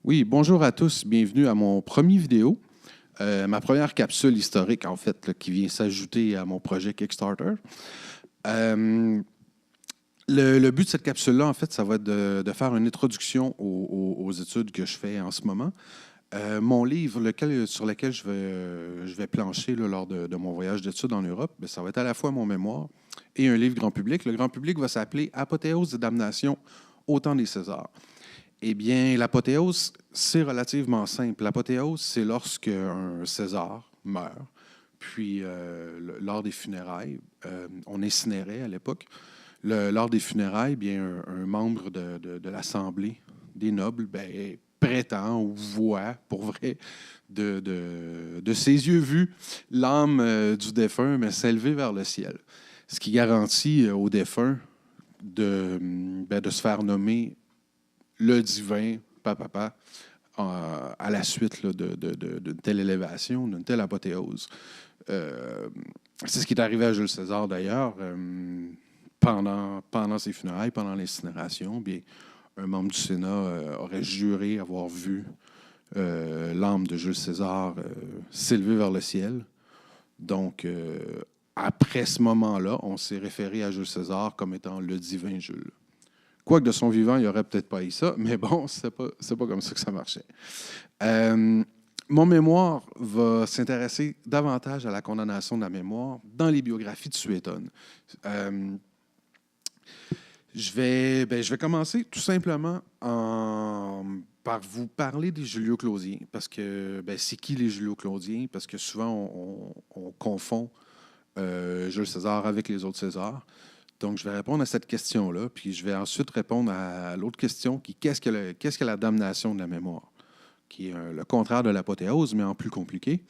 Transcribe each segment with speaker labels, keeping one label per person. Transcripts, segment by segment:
Speaker 1: Oui, bonjour à tous, bienvenue à mon premier vidéo, ma première capsule historique en fait, là, qui vient s'ajouter à mon projet Kickstarter. Euh, le but de cette capsule-là, en fait, ça va être de faire une introduction aux études que je fais en ce moment. Mon livre sur lequel je vais plancher là, lors de mon voyage d'études en Europe, bien, ça va être à la fois mon mémoire et un livre grand public. Le grand public va s'appeler Apothéose et damnation au temps des Césars. Eh bien, l'apothéose, c'est relativement simple. L'apothéose, c'est lorsque un César meurt, puis lors des funérailles, on incinérait à l'époque. Lors des funérailles, bien, un membre de l'Assemblée des nobles ben, prétend ou voit, pour vrai, de ses yeux vus, l'âme du défunt mais s'élever vers le ciel. Ce qui garantit au défunt de se faire nommer le divin, papa, à la suite là, d'une telle élévation, d'une telle apothéose. Euh, c'est ce qui est arrivé à Jules César d'ailleurs. Pendant ses funérailles, pendant l'incinération, bien, un membre du Sénat aurait juré avoir vu l'âme de Jules César s'élever vers le ciel. Donc, après ce moment-là, on s'est référé à Jules César comme étant le divin Jules. Quoique de son vivant, il n'aurait peut-être pas eu ça, mais bon, c'est pas comme ça que ça marchait. Mon mémoire va s'intéresser davantage à la condamnation de la mémoire dans les biographies de Suétone. Je vais commencer tout simplement par vous parler des Julio-Claudiens, parce que c'est qui les Julio-Claudiens? Parce que souvent, on confond Jules César avec les autres Césars. Donc, je vais répondre à cette question-là, puis je vais ensuite répondre à l'autre question, qu'est-ce que la damnation de la mémoire, qui est le contraire de l'apothéose, mais en plus compliqué.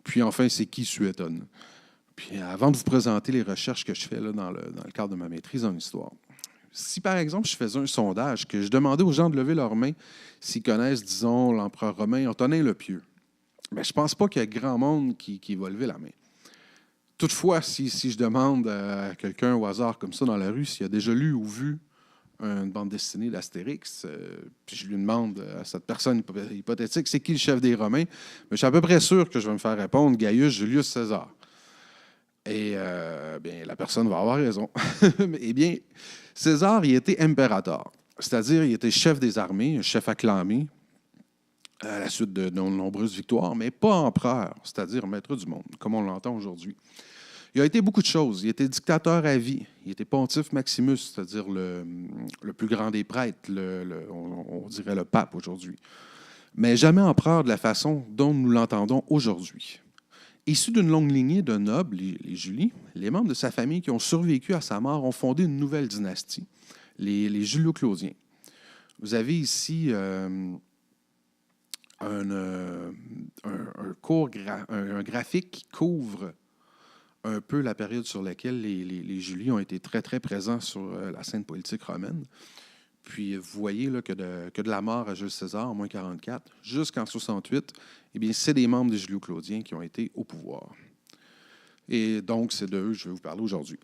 Speaker 1: Puis enfin, c'est qui Suétone? Puis avant de vous présenter les recherches que je fais là, dans le cadre de ma maîtrise en histoire, si par exemple je faisais un sondage, que je demandais aux gens de lever leurs mains s'ils connaissent, disons, l'empereur romain Antonin le Pieux, bien, je ne pense pas qu'il y ait grand monde qui va lever la main. Toutefois, si je demande à quelqu'un au hasard comme ça dans la rue s'il a déjà lu ou vu une bande dessinée d'Astérix, puis je lui demande à cette personne hypothétique c'est qui le chef des Romains, mais je suis à peu près sûr que je vais me faire répondre Gaius Julius César. Et bien, la personne va avoir raison. Eh bien, César, il était impérator, c'est-à-dire il était chef des armées, un chef acclamé à la suite de nombreuses victoires, mais pas empereur, c'est-à-dire maître du monde, comme on l'entend aujourd'hui. Il a été beaucoup de choses. Il était dictateur à vie. Il était pontife Maximus, c'est-à-dire le plus grand des prêtres, on dirait le pape aujourd'hui. Mais jamais empereur de la façon dont nous l'entendons aujourd'hui. Issu d'une longue lignée de nobles, les Julie, les membres de sa famille qui ont survécu à sa mort ont fondé une nouvelle dynastie, les Julio-Claudiens. Vous avez ici un graphique qui couvre un peu la période sur laquelle les Julies ont été très, très présents sur la scène politique romaine. Puis vous voyez là, que de la mort à Jules César en moins 44 jusqu'en 68, eh bien, c'est des membres des Julio-Claudiens qui ont été au pouvoir. Et donc, c'est d'eux que je vais vous parler aujourd'hui.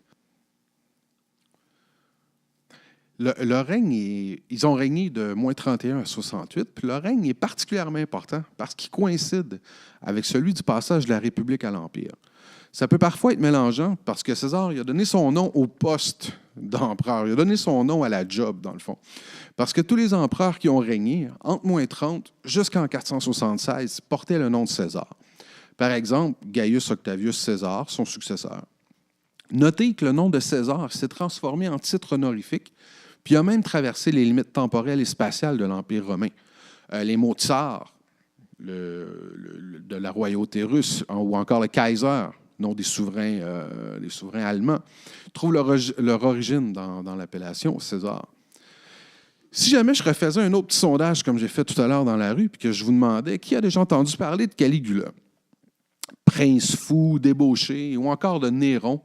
Speaker 1: Leur règne, ils ont régné de moins 31 à 68, puis leur règne est particulièrement important parce qu'il coïncide avec celui du passage de la République à l'Empire. Ça peut parfois être mélangeant parce que César il a donné son nom au poste d'empereur. Il a donné son nom à la job, dans le fond. Parce que tous les empereurs qui ont régné, entre moins 30 jusqu'en 476, portaient le nom de César. Par exemple, Gaius Octavius César, son successeur. Notez que le nom de César s'est transformé en titre honorifique, puis a même traversé les limites temporelles et spatiales de l'Empire romain. Les mots tsar, de la royauté russe, ou encore le Kaiser, nom des souverains allemands, trouvent leur origine dans l'appellation César. Si jamais je refaisais un autre petit sondage, comme j'ai fait tout à l'heure dans la rue, puis que je vous demandais qui a déjà entendu parler de Caligula, prince fou, débauché, ou encore de Néron,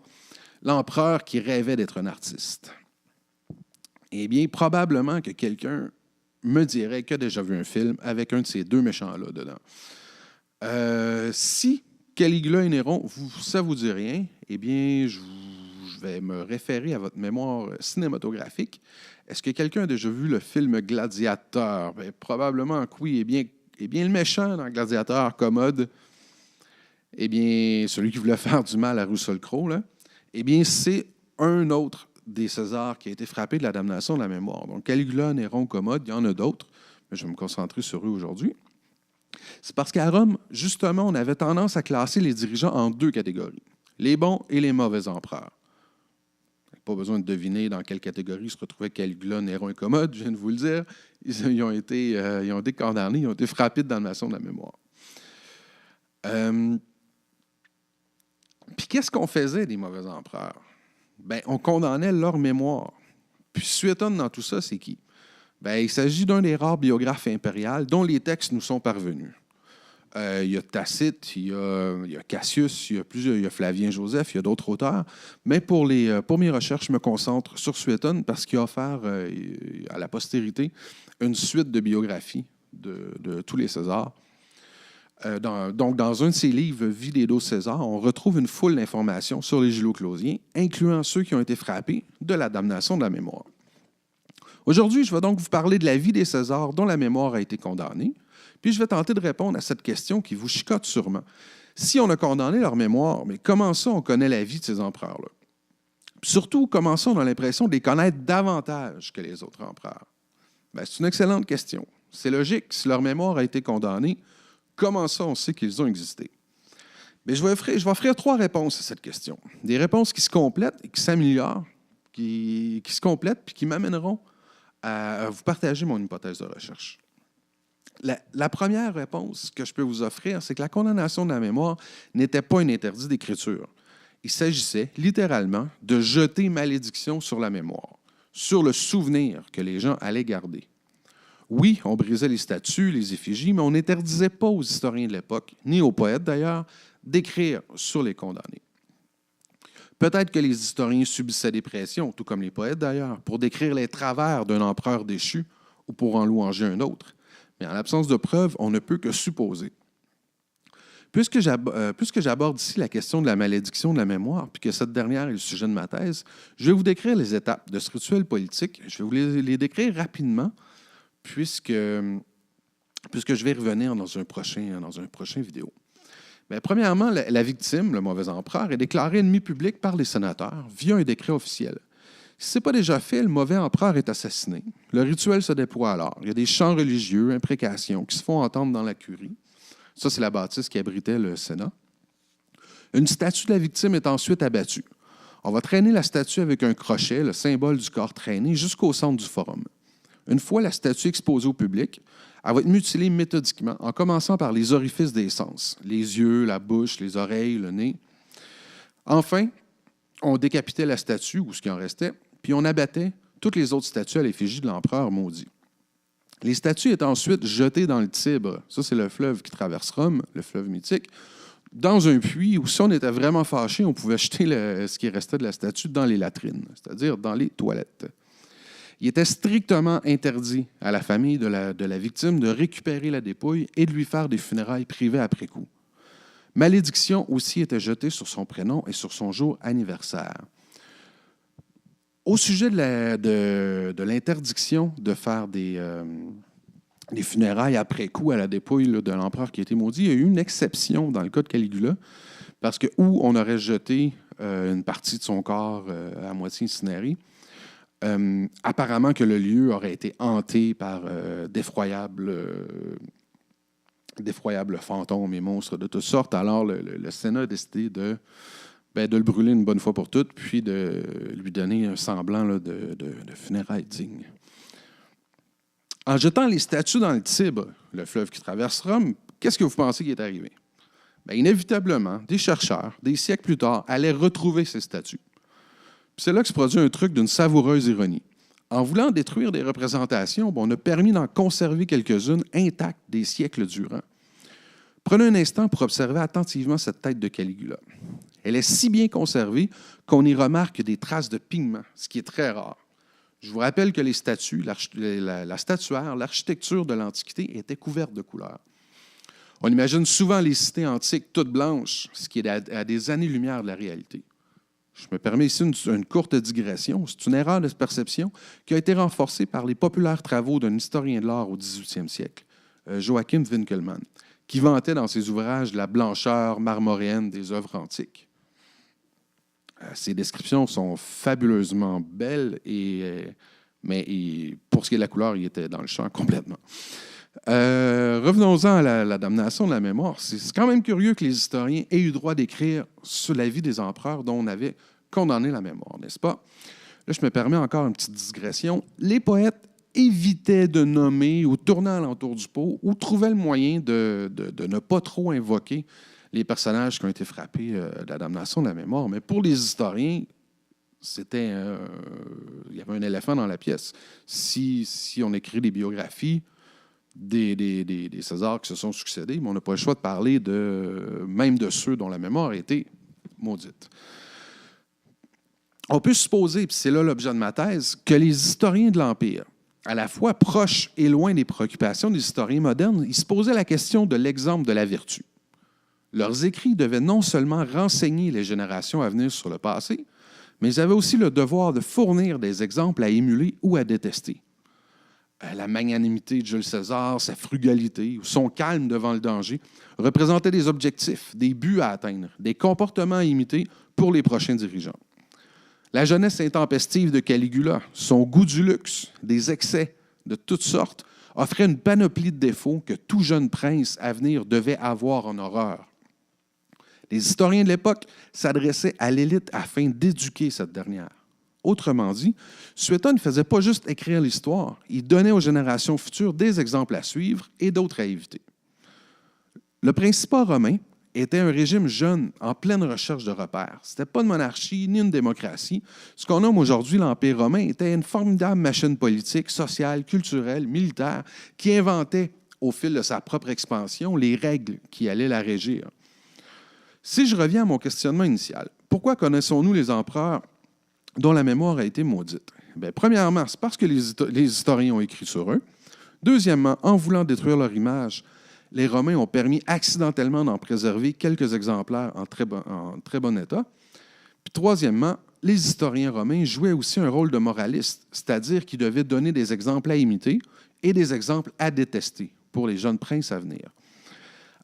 Speaker 1: l'empereur qui rêvait d'être un artiste, eh bien, probablement que quelqu'un me dirait qu'il a déjà vu un film avec un de ces deux méchants-là dedans. Si Caligula et Néron, ça ne vous dit rien, eh bien, je vais me référer à votre mémoire cinématographique Est-ce que quelqu'un a déjà vu le film Gladiateur? Bien, probablement que oui. Eh bien, le méchant dans Gladiateur, Commode, eh bien, celui qui voulait faire du mal à Russell Crowe, là, eh bien, c'est un autre des Césars qui a été frappé de la damnation de la mémoire. Donc, Caligula, Néron, Commode, il y en a d'autres, mais je vais me concentrer sur eux aujourd'hui. C'est parce qu'à Rome, justement, on avait tendance à classer les dirigeants en deux catégories, les bons et les mauvais empereurs. Pas besoin de deviner dans quelle catégorie se retrouvaient Caligula, Néron et Commode, je viens de vous le dire. Ils ont été condamnés, ils ont été frappés de damnation de la mémoire. Puis qu'est-ce qu'on faisait des mauvais empereurs? Bien, on condamnait leur mémoire. Puis Suétone dans tout ça, c'est qui? Bien, il s'agit d'un des rares biographes impériaux dont les textes nous sont parvenus. Il y a Tacite, il y a Cassius, il y a Flavien Joseph, il y a d'autres auteurs. Mais pour mes recherches, je me concentre sur Suétone parce qu'il a offert à la postérité une suite de biographies de tous les Césars. Donc, dans un de ses livres, Vie des 12 Césars, on retrouve une foule d'informations sur les Julio-Claudiens, incluant ceux qui ont été frappés de la damnation de la mémoire. Aujourd'hui, je vais donc vous parler de la vie des Césars dont la mémoire a été condamnée, puis je vais tenter de répondre à cette question qui vous chicote sûrement. Si on a condamné leur mémoire, mais comment ça on connaît la vie de ces empereurs-là? Puis surtout, comment ça on a l'impression de les connaître davantage que les autres empereurs? Bien, c'est une excellente question. C'est logique, si leur mémoire a été condamnée, comment ça on sait qu'ils ont existé? Bien, je vais offrir 3 réponses à cette question. Des réponses qui se complètent et qui s'améliorent, qui se complètent puis qui m'amèneront à vous partager mon hypothèse de recherche. La première réponse que je peux vous offrir, c'est que la condamnation de la mémoire n'était pas un interdit d'écriture. Il s'agissait littéralement de jeter malédiction sur la mémoire, sur le souvenir que les gens allaient garder. Oui, on brisait les statues, les effigies, mais on n'interdisait pas aux historiens de l'époque, ni aux poètes d'ailleurs, d'écrire sur les condamnés. Peut-être que les historiens subissaient des pressions, tout comme les poètes d'ailleurs, pour décrire les travers d'un empereur déchu ou pour en louanger un autre. Mais en l'absence de preuves, on ne peut que supposer. Puisque j'aborde ici la question de la malédiction de la mémoire, puis que cette dernière est le sujet de ma thèse, je vais vous décrire les étapes de ce rituel politique. Je vais vous les décrire rapidement, puisque je vais y revenir dans un prochain vidéo. Bien, premièrement, la victime, le mauvais empereur, est déclarée ennemi public par les sénateurs via un décret officiel. Si ce n'est pas déjà fait, le mauvais empereur est assassiné. Le rituel se déploie alors. Il y a des chants religieux, imprécations qui se font entendre dans la curie. Ça, c'est la bâtisse qui abritait le Sénat. Une statue de la victime est ensuite abattue. On va traîner la statue avec un crochet, le symbole du corps traîné, jusqu'au centre du forum. Une fois la statue exposée au public, elle va être mutilée méthodiquement, en commençant par les orifices des sens, les yeux, la bouche, les oreilles, le nez. Enfin, on décapitait la statue, ou ce qui en restait, puis on abattait toutes les autres statues à l'effigie de l'empereur maudit. Les statues étaient ensuite jetées dans le Tibre. Ça, c'est le fleuve qui traverse Rome, le fleuve mythique, dans un puits où, si on était vraiment fâché, on pouvait jeter ce qui restait de la statue dans les latrines, c'est-à-dire dans les toilettes. Il était strictement interdit à la famille de la victime de récupérer la dépouille et de lui faire des funérailles privées après coup. Malédiction aussi était jetée sur son prénom et sur son jour anniversaire. Au sujet de l'interdiction de faire des funérailles après coup à la dépouille de l'empereur qui a été maudit, il y a eu une exception dans le cas de Caligula, parce que où on aurait jeté une partie de son corps à moitié incinéré, apparemment que le lieu aurait été hanté par d'effroyables fantômes et monstres de toutes sortes. Alors, le Sénat a décidé de le brûler une bonne fois pour toutes, puis de lui donner un semblant là, de funérailles dignes. En jetant les statues dans le Tibre, le fleuve qui traverse Rome, qu'est-ce que vous pensez qui est arrivé? Bien, inévitablement, des chercheurs, des siècles plus tard, allaient retrouver ces statues. Puis c'est là que se produit un truc d'une savoureuse ironie. En voulant détruire des représentations, on a permis d'en conserver quelques-unes intactes des siècles durant. Prenez un instant pour observer attentivement cette tête de Caligula. Elle est si bien conservée qu'on y remarque des traces de pigments, ce qui est très rare. Je vous rappelle que les statues, la statuaire, l'architecture de l'Antiquité était couverte de couleurs. On imagine souvent les cités antiques toutes blanches, ce qui est à des années-lumière de la réalité. Je me permets ici une courte digression. C'est une erreur de perception qui a été renforcée par les populaires travaux d'un historien de l'art au 18e siècle, Joachim Winckelmann, qui vantait dans ses ouvrages la blancheur marmoréenne des œuvres antiques. Ces descriptions sont fabuleusement belles, mais pour ce qui est de la couleur, il était dans le champ complètement. Revenons-en à la damnation de la mémoire. C'est quand même curieux que les historiens aient eu droit d'écrire sur la vie des empereurs dont on avait condamné la mémoire, n'est-ce pas? Là, je me permets encore une petite digression. Les poètes évitaient de nommer ou tourner alentour du pot ou trouvaient le moyen de ne pas trop invoquer les personnages qui ont été frappés de la damnation de la mémoire. Mais pour les historiens, il y avait un éléphant dans la pièce. Si on écrit des biographies des Césars qui se sont succédés, mais on n'a pas le choix de parler même de ceux dont la mémoire a été maudite. On peut supposer, puis c'est là l'objet de ma thèse, que les historiens de l'Empire, à la fois proches et loin des préoccupations des historiens modernes, ils se posaient la question de l'exemple de la vertu. Leurs écrits devaient non seulement renseigner les générations à venir sur le passé, mais ils avaient aussi le devoir de fournir des exemples à émuler ou à détester. La magnanimité de Jules César, sa frugalité, son calme devant le danger, représentaient des objectifs, des buts à atteindre, des comportements à imiter pour les prochains dirigeants. La jeunesse intempestive de Caligula, son goût du luxe, des excès de toutes sortes, offrait une panoplie de défauts que tout jeune prince à venir devait avoir en horreur. Les historiens de l'époque s'adressaient à l'élite afin d'éduquer cette dernière. Autrement dit, Suétone ne faisait pas juste écrire l'histoire, il donnait aux générations futures des exemples à suivre et d'autres à éviter. Le Principat romain était un régime jeune en pleine recherche de repères. Ce n'était pas une monarchie ni une démocratie. Ce qu'on nomme aujourd'hui l'Empire romain était une formidable machine politique, sociale, culturelle, militaire, qui inventait, au fil de sa propre expansion, les règles qui allaient la régir. Si je reviens à mon questionnement initial, pourquoi connaissons-nous les empereurs dont la mémoire a été maudite? Bien, premièrement, c'est parce que les historiens ont écrit sur eux. Deuxièmement, en voulant détruire leur image, les Romains ont permis accidentellement d'en préserver quelques exemplaires en très bon état. Puis troisièmement, les historiens romains jouaient aussi un rôle de moraliste, c'est-à-dire qu'ils devaient donner des exemples à imiter et des exemples à détester pour les jeunes princes à venir.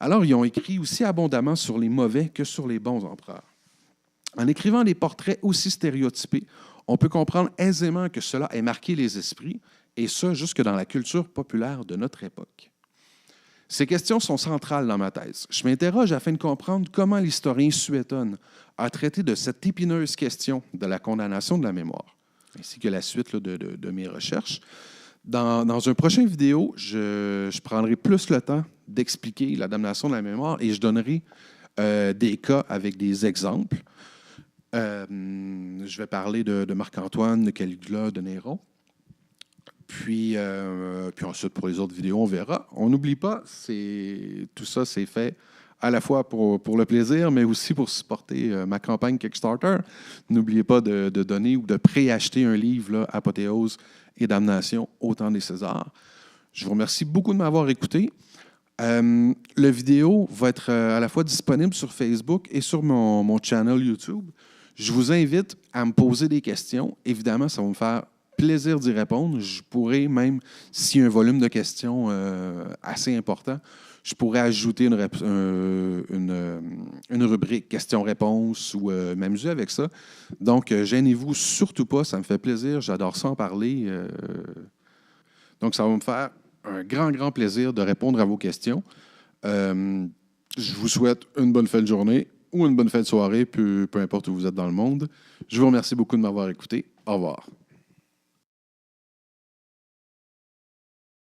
Speaker 1: Alors, ils ont écrit aussi abondamment sur les mauvais que sur les bons empereurs. En écrivant des portraits aussi stéréotypés, on peut comprendre aisément que cela ait marqué les esprits, et ce, jusque dans la culture populaire de notre époque. Ces questions sont centrales dans ma thèse. Je m'interroge afin de comprendre comment l'historien Suétone a traité de cette épineuse question de la condamnation de la mémoire, ainsi que la suite de mes recherches. Dans un prochain vidéo, je prendrai plus le temps d'expliquer la damnation de la mémoire et je donnerai des cas avec des exemples. Je vais parler de Marc-Antoine, de Caligula, de Néron. Puis ensuite, pour les autres vidéos, on verra. On n'oublie pas, tout ça, c'est fait à la fois pour le plaisir, mais aussi pour supporter ma campagne Kickstarter. N'oubliez pas de donner ou de préacheter un livre, là, Apothéose et Damnation au temps des Césars. Je vous remercie beaucoup de m'avoir écouté. La vidéo va être à la fois disponible sur Facebook et sur mon channel YouTube. Je vous invite à me poser des questions. Évidemment, ça va me faire plaisir d'y répondre. Je pourrais même, s'il y a un volume de questions assez important, je pourrais ajouter une rubrique questions-réponses ou m'amuser avec ça. Donc, gênez-vous surtout pas, ça me fait plaisir, j'adore ça en parler. Donc, ça va me faire un grand, grand plaisir de répondre à vos questions. Je vous souhaite une bonne fin de journée ou une bonne fin de soirée, peu importe où vous êtes dans le monde. Je vous remercie beaucoup de m'avoir écouté. Au revoir.